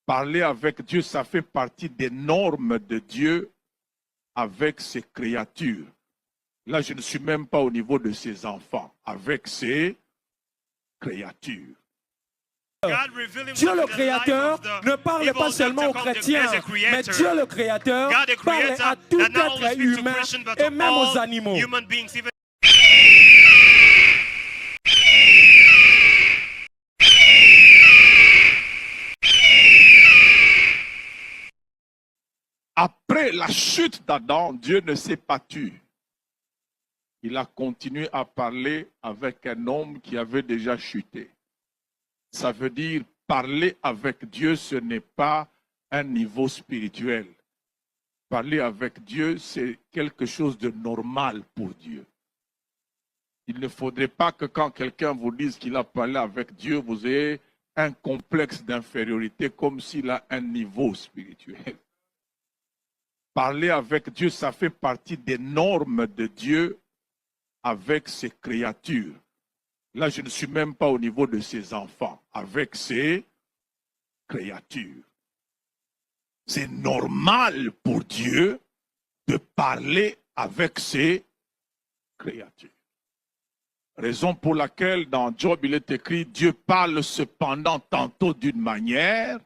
Parler avec Dieu, ça fait partie des normes de Dieu avec ses créatures. Là, je ne suis même pas au niveau de ses enfants, avec ses créatures. Dieu le Créateur ne parle pas seulement aux chrétiens, mais Dieu le Créateur parle à tout être humain et même aux animaux. Après la chute d'Adam, Dieu ne s'est pas tu. Il a continué à parler avec un homme qui avait déjà chuté. Ça veut dire, parler avec Dieu, ce n'est pas un niveau spirituel. Parler avec Dieu, c'est quelque chose de normal pour Dieu. Il ne faudrait pas que quand quelqu'un vous dise qu'il a parlé avec Dieu, vous ayez un complexe d'infériorité comme s'il a un niveau spirituel. Parler avec Dieu, ça fait partie des normes de Dieu avec ses créatures. Là, je ne suis même pas au niveau de ses enfants, avec ses créatures. C'est normal pour Dieu de parler avec ses créatures. Raison pour laquelle dans Job, il est écrit, Dieu parle cependant tantôt d'une manière,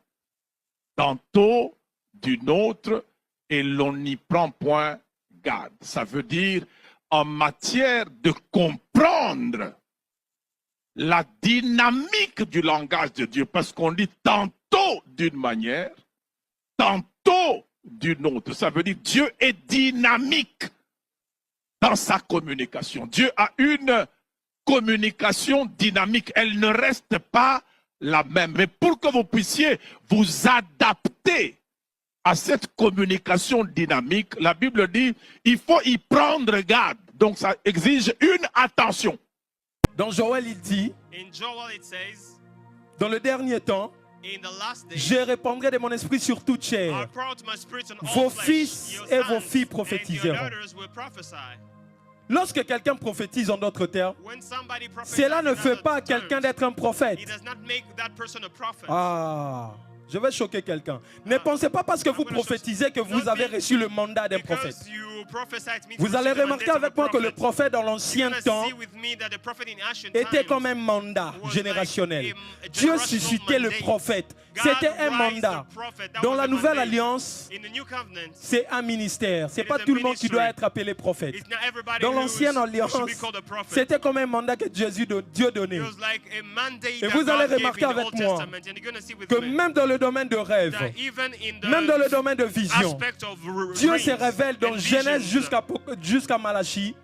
tantôt d'une autre, et l'on n'y prend point garde. Ça veut dire, en matière de comprendre la dynamique du langage de Dieu, parce qu'on dit tantôt d'une manière, tantôt d'une autre. Ça veut dire Dieu est dynamique dans sa communication. Dieu a une communication dynamique. Elle ne reste pas la même. Mais pour que vous puissiez vous adapter à cette communication dynamique, la Bible dit, il faut y prendre garde. Donc ça exige une attention. Dans Joël, il dit, dans le dernier temps, je répandrai de mon esprit sur toute chair. Vos fils et vos filles prophétiseront. Lorsque quelqu'un prophétise en d'autres termes, cela ne fait pas quelqu'un d'être un prophète. Ah, je vais choquer quelqu'un. Ne pensez pas parce que vous prophétisez que vous avez reçu le mandat d'un prophète. Vous allez remarquer avec moi que le prophète dans l'ancien temps était comme un mandat générationnel. Dieu suscitait le prophète. C'était un mandat. Dans la nouvelle alliance, c'est un ministère. Ce n'est pas tout le monde qui doit être appelé prophète. Dans l'ancienne alliance, c'était comme un mandat que Dieu donnait. Et vous allez remarquer avec moi que même dans le domaine de rêve, même dans le domaine de vision, Dieu se révèle dans Genèse jusqu'à Malachie.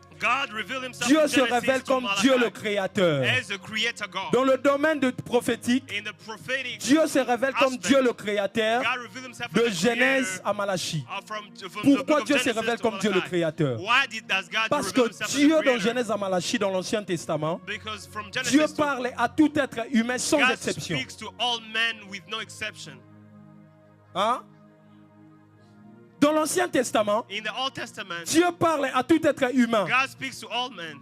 Dieu se révèle comme Dieu le Créateur. Dans le domaine de prophétique, Dieu se révèle comme Dieu le Créateur de Genèse à Malachie. Pourquoi Dieu se révèle comme Dieu le Créateur? Parce que Dieu dans Genèse à Malachie, dans l'Ancien Testament, Dieu parle à tout être humain sans exception. Hein? Dans l'Ancien Testament, Dieu parle à tout être humain.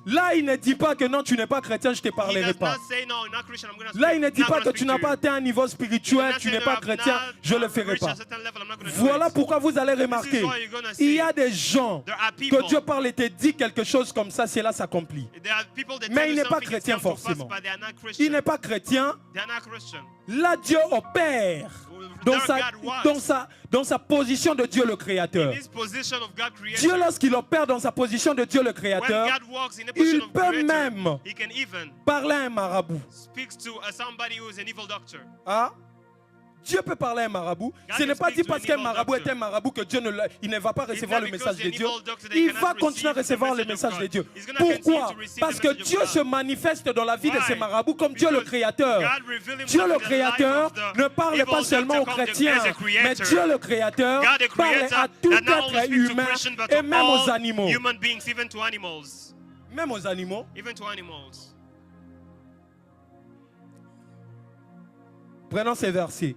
Là, il ne dit pas que non, tu n'es pas chrétien, je ne te parlerai pas. Là, il ne dit pas que tu n'as pas atteint un niveau spirituel, tu n'es pas chrétien, je ne le ferai pas. Voilà pourquoi vous allez remarquer, il y a des gens que Dieu parle et te dit quelque chose comme ça, cela s'accomplit. Mais il n'est pas chrétien forcément. Il n'est pas chrétien. Là, Dieu opère dans sa position de Dieu le Créateur. Dieu, lorsqu'il opère dans sa position de Dieu le Créateur, il peut même parler à un marabout. Ah? Dieu peut parler à un marabout. Ce n'est pas dit parce qu'un marabout est un marabout que Dieu ne va pas recevoir le message de Dieu. Il va continuer à recevoir le message de Dieu. Pourquoi? Parce que Dieu se manifeste dans la vie de ces marabouts comme Dieu le Créateur. Dieu le Créateur ne parle pas seulement aux chrétiens, mais Dieu le Créateur parle à tout être humain et même aux animaux. Même aux animaux. Prenons ces versets.